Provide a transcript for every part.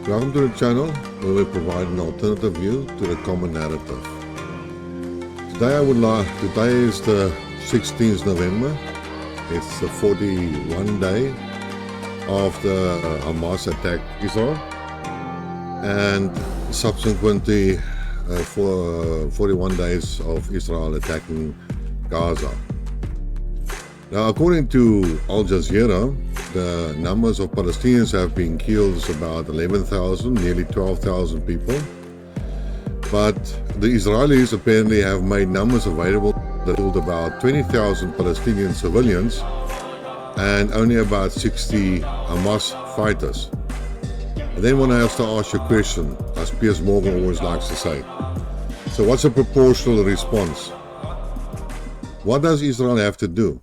Welcome to the channel where we provide an alternative view to the common narrative. Today is the 16th November. It's the 41 day of the Hamas attack Israel, and subsequently for 41 days of Israel attacking Gaza. Now, according to Al Jazeera, the numbers of Palestinians have been killed is about 11,000, nearly 12,000 people. But the Israelis apparently have made numbers available that killed about 20,000 Palestinian civilians and only about 60 Hamas fighters. And then one has to ask you a question, as Piers Morgan always likes to say. So what's a proportional response? What does Israel have to do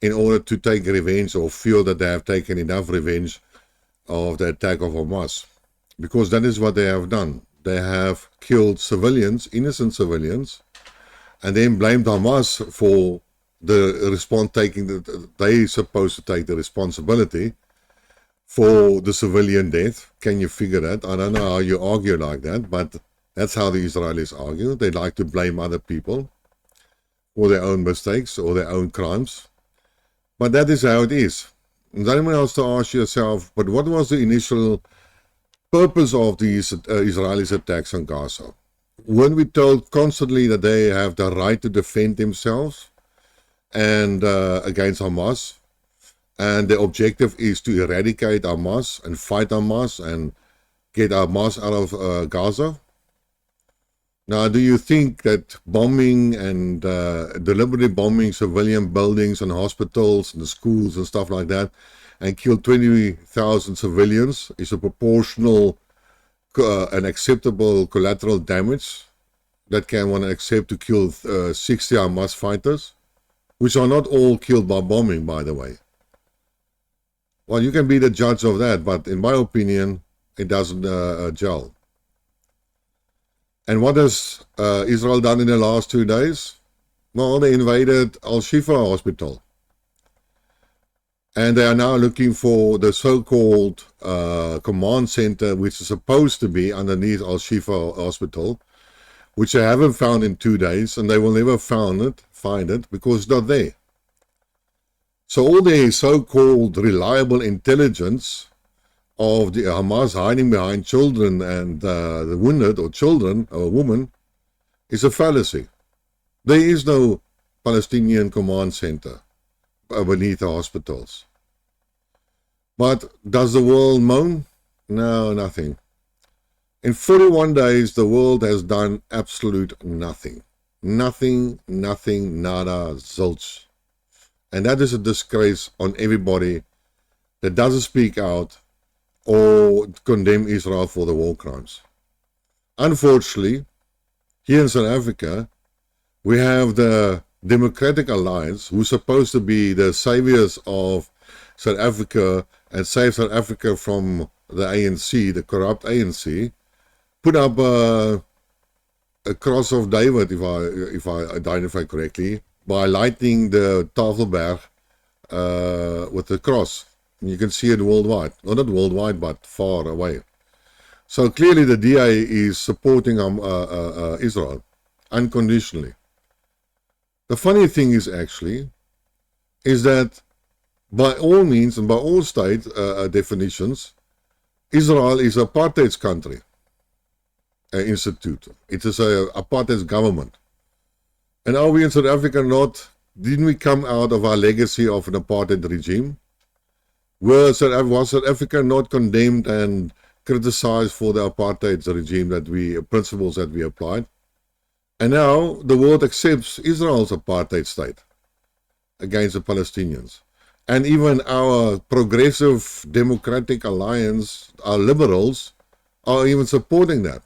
in order to take revenge, or feel that they have taken enough revenge of the attack of Hamas? Because that is what they have done. They have killed civilians, innocent civilians, and then blamed Hamas for the response, they supposed to take the responsibility for the civilian death. Can you figure that? I don't know how you argue like that, but that's how the Israelis argue. They like to blame other people for their own mistakes or their own crimes. But that is how it is. And then anyone else to ask yourself, but what was the initial purpose of these Israelis' attacks on Gaza? When we told constantly that they have the right to defend themselves and against Hamas, and the objective is to eradicate Hamas and fight Hamas and get Hamas out of Gaza? Now, do you think that bombing and deliberately bombing civilian buildings and hospitals and schools and stuff like that and kill 20,000 civilians is a proportional and acceptable collateral damage that one accept to kill 60 Hamas fighters, which are not all killed by bombing, by the way? Well, you can be the judge of that, but in my opinion, it doesn't gel. And what has Israel done in the last 2 days? Well, they invaded Al-Shifa hospital. And they are now looking for the so-called command center, which is supposed to be underneath Al-Shifa hospital, which they haven't found in 2 days, and they will never find it because it's not there. So all the so-called reliable intelligence of the Hamas hiding behind children and the wounded, or children or women, is a fallacy. There is no Palestinian command center beneath the hospitals. But does the world moan? No, nothing. In 41 days, the world has done absolute nothing. Nothing, nada, zilch. And that is a disgrace on everybody that doesn't speak out or condemn Israel for the war crimes. Unfortunately, here in South Africa, we have the Democratic Alliance, who's supposed to be the saviors of South Africa and save South Africa from the ANC, the corrupt ANC, put up a cross of David, if I identify correctly, by lighting the Tafelberg with the cross. You can see it worldwide. Well, not worldwide, but far away. So clearly the DA is supporting Israel unconditionally. The funny thing is that by all means and by all state definitions, Israel is an apartheid country, institute. It is an apartheid government. And are we in South Africa didn't we come out of our legacy of an apartheid regime? Was South Africa not condemned and criticized for the apartheid regime principles that we applied? And now the world accepts Israel's apartheid state against the Palestinians. And even our progressive Democratic Alliance, our liberals, are even supporting that.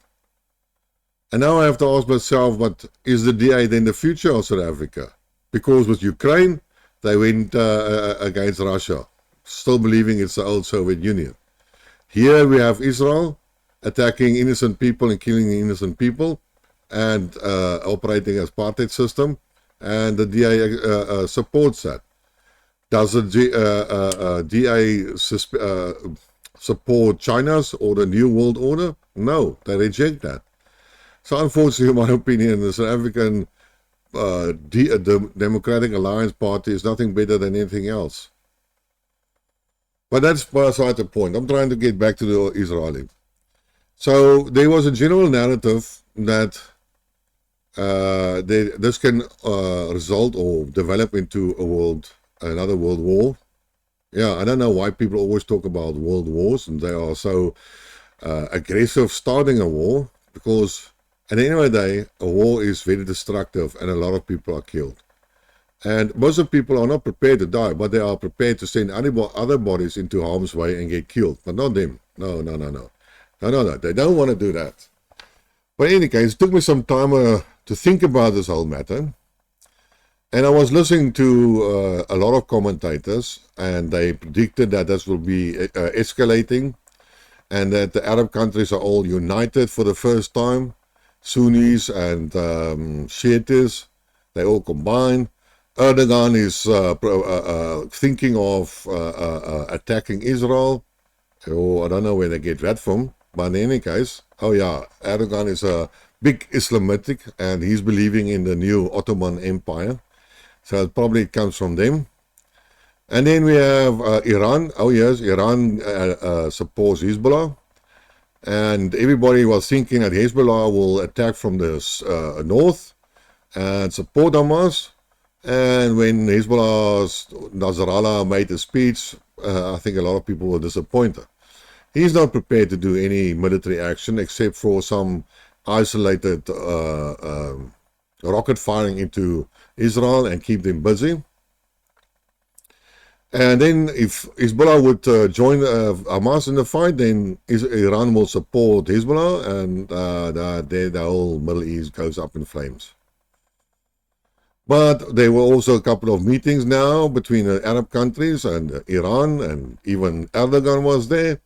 And now I have to ask myself, but is the DA then the future of South Africa? Because with Ukraine, they went against Russia, still believing it's the old Soviet Union. Here we have Israel attacking innocent people and killing innocent people and operating as apartheid system, and the DA supports that. Does the DA support China's or the New World Order? No, they reject that. So unfortunately, in my opinion, the South African the Democratic Alliance Party is nothing better than anything else. But that's beside the point. I'm trying to get back to the Israeli. So there was a general narrative that this can result or develop into another world war. Yeah, I don't know why people always talk about world wars and they are so aggressive starting a war, because at the end of the day, a war is very destructive and a lot of people are killed. And most of people are not prepared to die, but they are prepared to send other bodies into harm's way and get killed, but not them. No. They don't want to do that. But in any case, it took me some time to think about this whole matter. And I was listening to a lot of commentators, and they predicted that this will be escalating, and that the Arab countries are all united for the first time. Sunnis and Shiites, they all combine. Erdogan is thinking of attacking Israel. Oh, I don't know where they get that from, but in any case, oh yeah, Erdogan is a big Islamitic, and he's believing in the new Ottoman Empire. So it probably comes from them. And then we have Iran. Oh yes, Iran supports Hezbollah. And everybody was thinking that Hezbollah will attack from the north and support Hamas. And when Hezbollah's Nasrallah made a speech, I think a lot of people were disappointed. He's not prepared to do any military action except for some isolated rocket firing into Israel and keep them busy. And then if Hezbollah would join Hamas in the fight, then Iran will support Hezbollah, and the whole Middle East goes up in flames. But there were also a couple of meetings now between the Arab countries and Iran, and even Erdogan was there.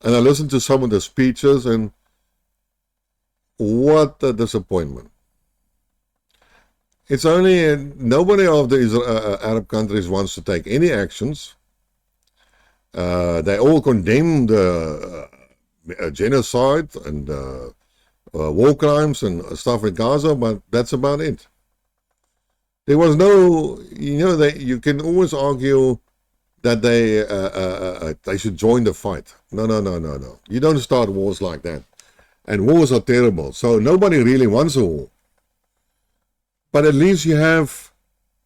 And I listened to some of the speeches, and what a disappointment. It's only nobody of the Arab countries wants to take any actions. They all condemn the genocide and war crimes and stuff in Gaza, but that's about it. There was no, you can always argue that they should join the fight. No. You don't start wars like that. And wars are terrible. So nobody really wants a war. But at least you have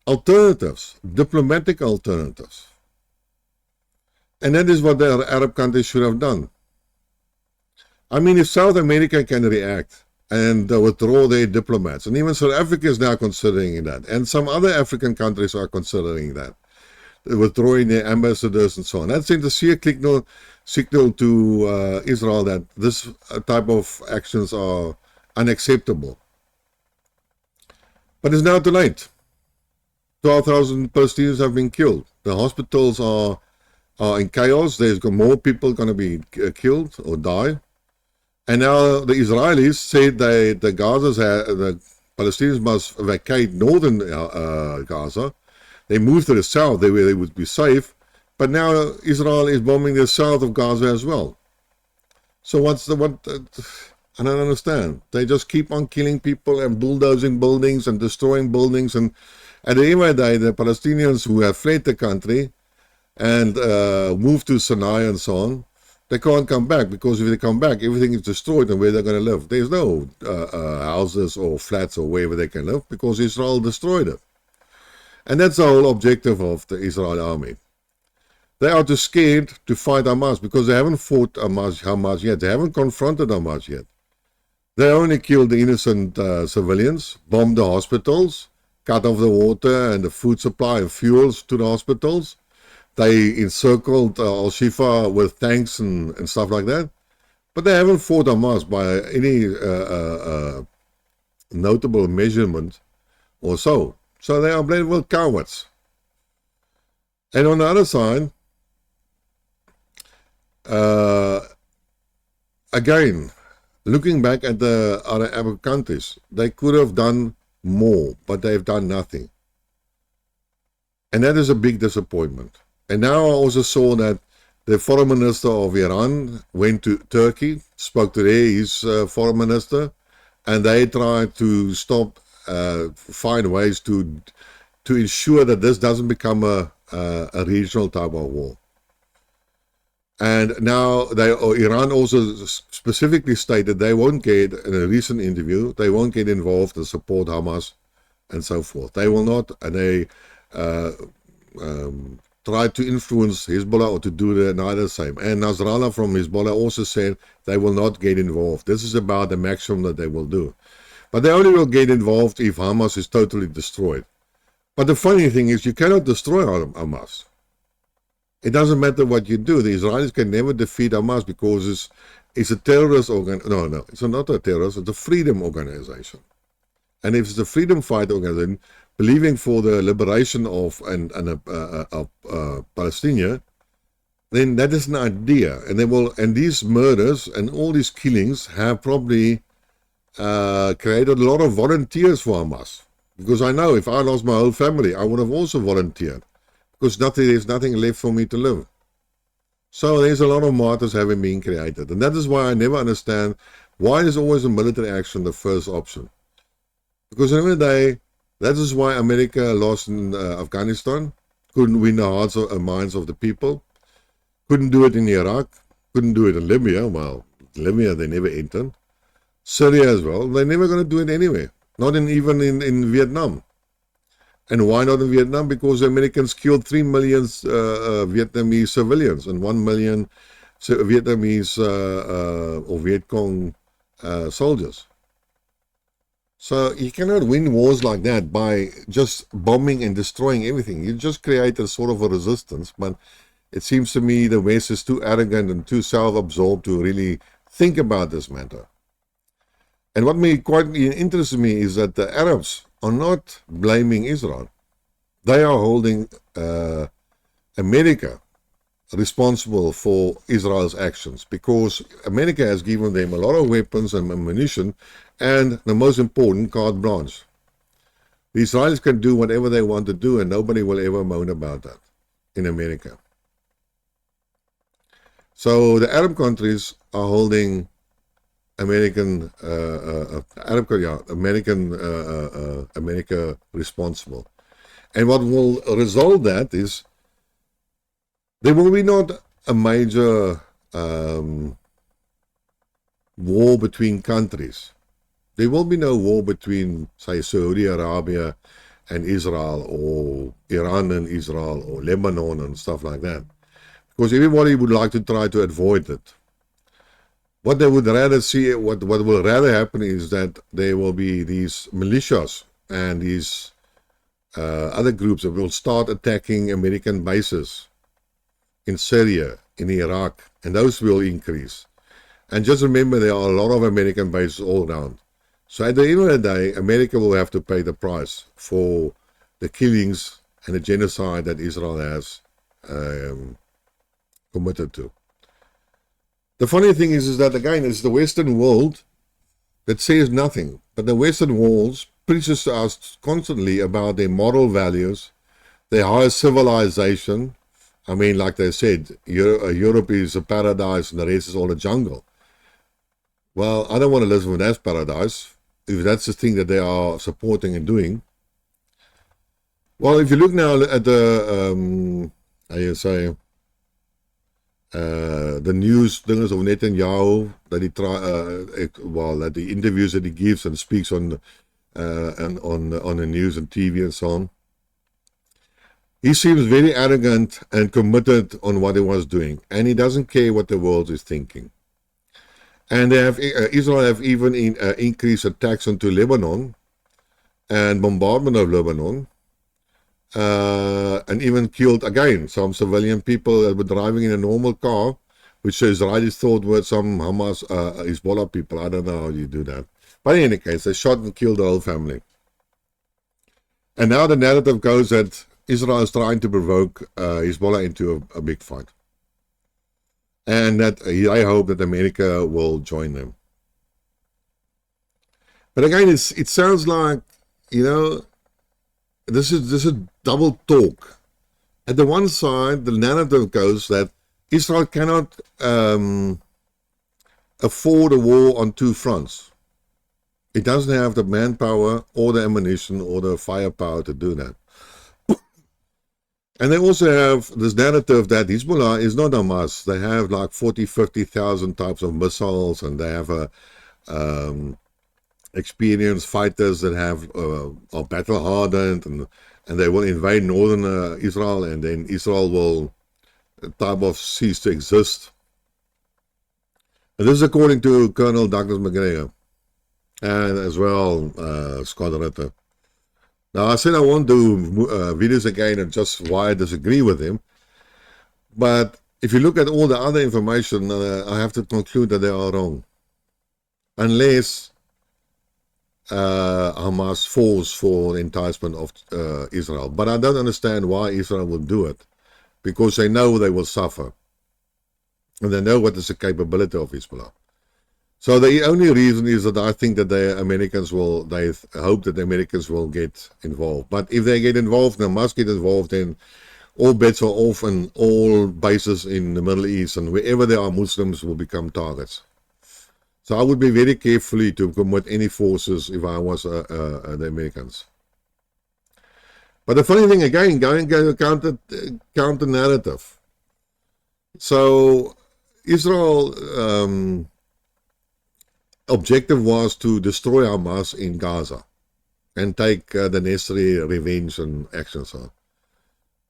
alternatives, diplomatic alternatives. And that is what the Arab countries should have done. I mean, if South America can react and withdraw their diplomats, and even South Africa is now considering that, and some other African countries are considering that, withdrawing their ambassadors and so on. That sent a clear signal to Israel that this type of actions are unacceptable. But it's now too late. 12,000 Palestinians have been killed. The hospitals are in chaos. There's more people going to be killed or die. And now the Israelis said the Palestinians must vacate northern Gaza. They moved to the south, where they would be safe. But now Israel is bombing the south of Gaza as well. So I don't understand. They just keep on killing people and bulldozing buildings and destroying buildings. And at the end of the day, the Palestinians who have fled the country and moved to Sinai and so on, they can't come back, because if they come back, everything is destroyed, and where they're going to live. There's no houses or flats or wherever they can live, because Israel destroyed it. And that's the whole objective of the Israeli army. They are too scared to fight Hamas, because they haven't fought Hamas yet. They haven't confronted Hamas yet. They only killed the innocent civilians, bombed the hospitals, cut off the water and the food supply and fuels to the hospitals. They encircled Al-Shifa with tanks and stuff like that. But they haven't fought Hamas by any notable measurement or so. So they are blamed cowards. And on the other side, again, looking back at the other Arab countries, they could have done more, but they've done nothing. And that is a big disappointment. And now I also saw that The foreign minister of Iran went to Turkey, spoke to his foreign minister, and they tried to find ways to ensure that this doesn't become a regional type of war. And now Iran also specifically stated they won't get, in a recent interview, they won't get involved and support Hamas and so forth. They will not, and they try to influence Hezbollah or to do neither the same. And Nasrallah from Hezbollah also said they will not get involved. This is about the maximum that they will do. But they only will get involved if Hamas is totally destroyed. But the funny thing is, you cannot destroy Hamas. It doesn't matter what you do. The Israelis can never defeat Hamas because it's a terrorist organization. No, it's not a terrorist. It's a freedom organization. And if it's a freedom fight organization, believing for the liberation of Palestinian, then that is an idea. And these murders and all these killings have probably created a lot of volunteers for Hamas. Because I know if I lost my whole family, I would have also volunteered. Because there's nothing left for me to live. So there's a lot of martyrs having been created. And that is why I never understand why is always a military action the first option. Because at the end of the day, that is why America lost in Afghanistan, couldn't win the hearts and minds of the people, couldn't do it in Iraq, couldn't do it in Libya. Well, Libya they never entered. Syria as well, they're never going to do it anyway. Not even in Vietnam. And why not in Vietnam? Because the Americans killed 3 million Vietnamese civilians and 1 million Vietnamese or Viet Cong soldiers. So you cannot win wars like that by just bombing and destroying everything. You just create a sort of a resistance. But it seems to me the West is too arrogant and too self-absorbed to really think about this matter. And what quite interests me is that the Arabs are not blaming Israel. They are holding America responsible for Israel's actions because America has given them a lot of weapons and ammunition and, the most important, carte blanche. The Israelis can do whatever they want to do and nobody will ever moan about that in America. So the Arab countries are holding America responsible. And what will result that is there will be not a major war between countries. There will be no war between, say, Saudi Arabia and Israel, or Iran and Israel, or Lebanon and stuff like that. Because everybody would like to try to avoid it. What they would rather see, what will rather happen is that there will be these militias and these other groups that will start attacking American bases in Syria, in Iraq, and those will increase. And just remember, there are a lot of American bases all around. So at the end of the day, America will have to pay the price for the killings and the genocide that Israel has committed to. The funny thing is that, again, it's the Western world that says nothing. But the Western world preaches to us constantly about their moral values, their higher civilization. I mean, like they said, Europe is a paradise and the rest is all a jungle. Well, I don't want to live in that paradise, if that's the thing that they are supporting and doing. Well, if you look now at the, the news things of Netanyahu, that that the interviews that he gives and speaks on the news and TV and so on, he seems very arrogant and committed on what he was doing, and he doesn't care what the world is thinking. And Israel have even increased attacks onto Lebanon and bombardment of Lebanon, and even killed, again, some civilian people that were driving in a normal car, which the Israelis thought were some Hamas, Hezbollah people. I don't know how you do that. But in any case, they shot and killed the whole family. And now the narrative goes that Israel is trying to provoke Hezbollah into a big fight. And that I hope that America will join them. But again, it sounds like, this is double talk. At the one side, the narrative goes that Israel cannot afford a war on two fronts. It doesn't have the manpower or the ammunition or the firepower to do that. And they also have this narrative that Hezbollah is not Hamas. They have like 40, 50,000 types of missiles, and they have experienced fighters that are battle hardened, and they will invade northern Israel, and then Israel will type of cease to exist. And this is according to Colonel Douglas McGregor and as well Scott Ritter. Now, I said I won't do videos again and just why I disagree with him. But if you look at all the other information, I have to conclude that they are wrong. Unless Hamas falls for the enticement of Israel. But I don't understand why Israel would do it. Because they know they will suffer. And they know what is the capability of Hezbollah. So the only reason is that I think that they hope that the Americans will get involved. But if they get involved, they must get involved, then all bets are off and all bases in the Middle East and wherever there are Muslims will become targets. So I would be very carefully to commit any forces if I was the Americans. But the funny thing again, going to counter narrative. So Israel objective was to destroy Hamas in Gaza and take the necessary revenge and actions on.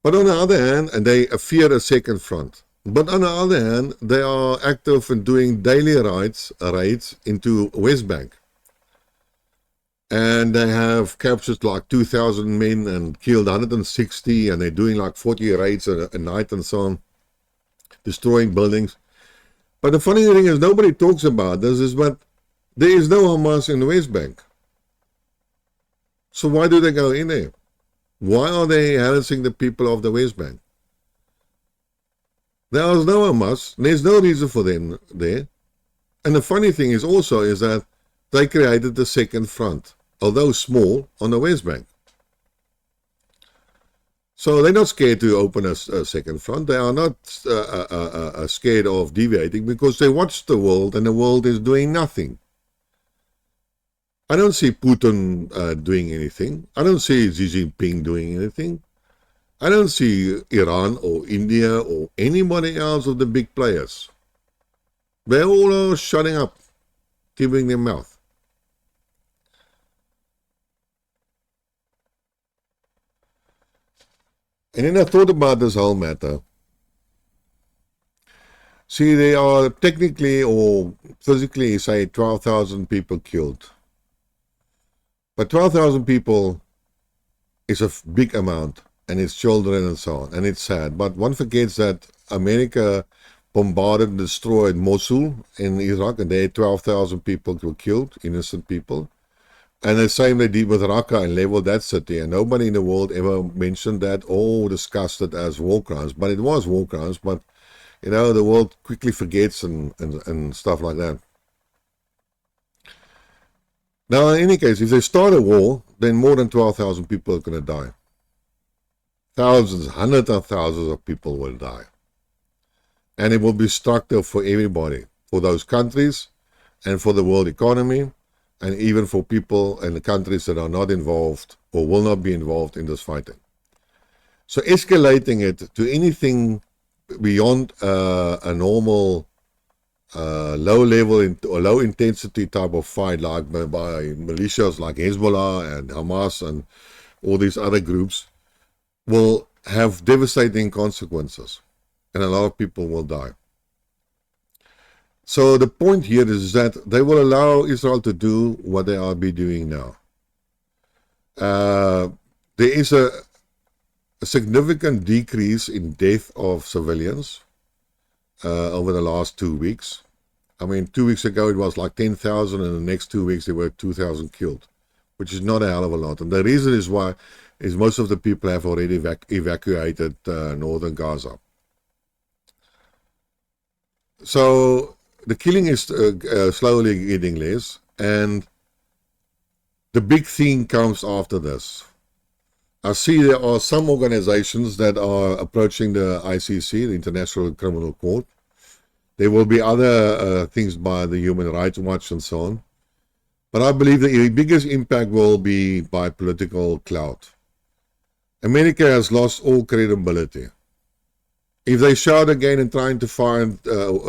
But on the other hand, and they fear a second front. But on the other hand, they are active in doing daily raids into West Bank. And they have captured like 2,000 men and killed 160, and they're doing like 40 raids a night and so on, destroying buildings. But the funny thing is, nobody talks about this, but there is no Hamas in the West Bank. So why do they go in there? Why are they harassing the people of the West Bank? There is no Hamas. There's no reason for them there. And the funny thing is that they created the second front, although small, on the West Bank. So they're not scared to open a second front. They are not scared of deviating because they watch the world and the world is doing nothing. I don't see Putin doing anything. I don't see Xi Jinping doing anything. I don't see Iran or India or anybody else of the big players. They all are shutting up, keeping their mouth. And then I thought about this whole matter. See, they are technically or physically, say, 12,000 people killed. But 12,000 people is a big amount, and it's children and so on, and it's sad. But one forgets that America bombarded and destroyed Mosul in Iraq, and there 12,000 people were killed, innocent people. And the same they did with Raqqa and leveled that city, and nobody in the world ever mentioned that or discussed it as war crimes. But it was war crimes, but, you know, the world quickly forgets and stuff like that. Now, in any case, if they start a war, then more than 12,000 people are going to die. Thousands, hundreds of thousands of people will die. And it will be destructive for everybody, for those countries and for the world economy, and even for people and the countries that are not involved or will not be involved in this fighting. So escalating it to anything beyond a normal low-level or low-intensity type of fight, like by militias like Hezbollah and Hamas and all these other groups, will have devastating consequences, and a lot of people will die. So the point here is that they will allow Israel to do what they are doing now. There is a significant decrease in death of civilians over the last 2 weeks. I mean, 2 weeks ago it was like 10,000, and the next 2 weeks there were 2,000 killed, which is not a hell of a lot. And the reason is why is most of the people have already evacuated Northern Gaza. So the killing is slowly getting less, and the big thing comes after this. I see there are some organizations that are approaching the ICC, the International Criminal Court. There will be other things by the Human Rights Watch and so on. But I believe the biggest impact will be by political clout. America has lost all credibility. If they shout again and trying to find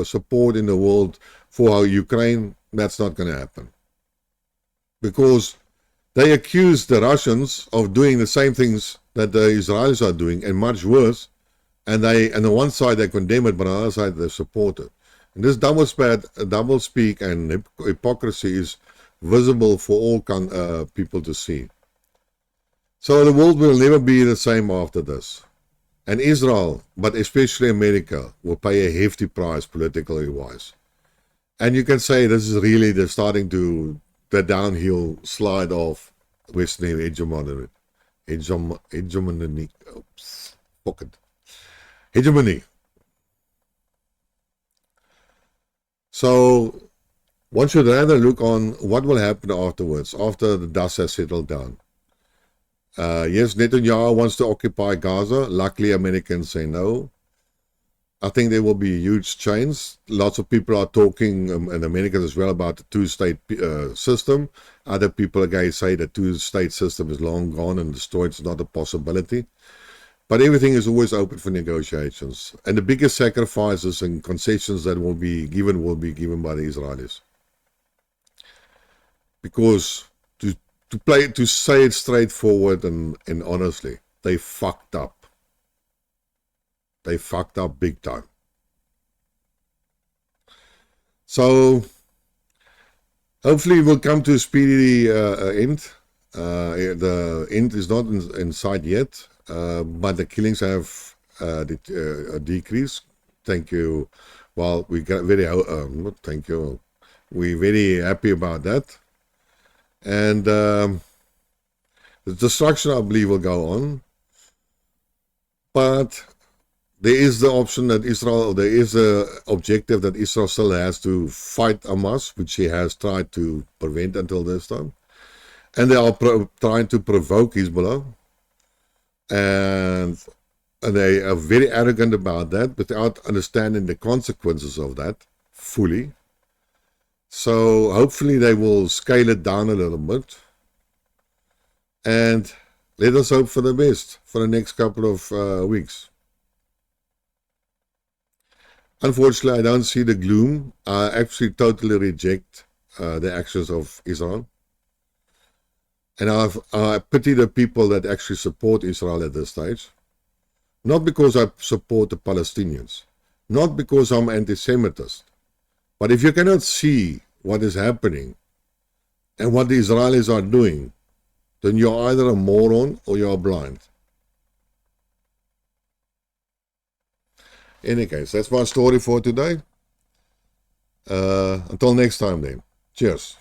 support in the world for Ukraine, that's not going to happen. Because they accuse the Russians of doing the same things that the Israelis are doing, and much worse. And on one side they condemn it, but on the other side they support it. And this double speak and hypocrisy is visible for all people to see. So the world will never be the same after this. And Israel, but especially America, will pay a hefty price politically wise. And you can say this is really the downhill slide of Western hegemony. Hegemony. So one should rather look on what will happen afterwards, after the dust has settled down. Yes, Netanyahu wants to occupy Gaza. Luckily, Americans say no. I think there will be huge change. Lots of people are talking, and Americans as well, about the two-state system. Other people again say the two-state system is long gone and destroyed. It's not a possibility. But everything is always open for negotiations. And the biggest sacrifices and concessions that will be given by the Israelis. Because to say it straightforward and honestly, they fucked up. They fucked up big time. So hopefully we'll come to a speedy end. The end is not in sight yet, but the killings have decreased. Thank you. Well, we got thank you. We're very happy about that. And the destruction, I believe, will go on. But there is the option that there is the objective that Israel still has to fight Hamas, which he has tried to prevent until this time. And they are trying to provoke Hezbollah. And they are very arrogant about that without understanding the consequences of that fully. So hopefully they will scale it down a little bit. And let us hope for the best for the next couple of weeks. Unfortunately, I don't see the gloom. I actually totally reject the actions of Israel. And I pity the people that actually support Israel at this stage. Not because I support the Palestinians. Not because I'm anti-Semitist. But if you cannot see what is happening and what the Israelis are doing, then you're either a moron or you're blind. In any case, that's my story for today. Until next time then. Cheers.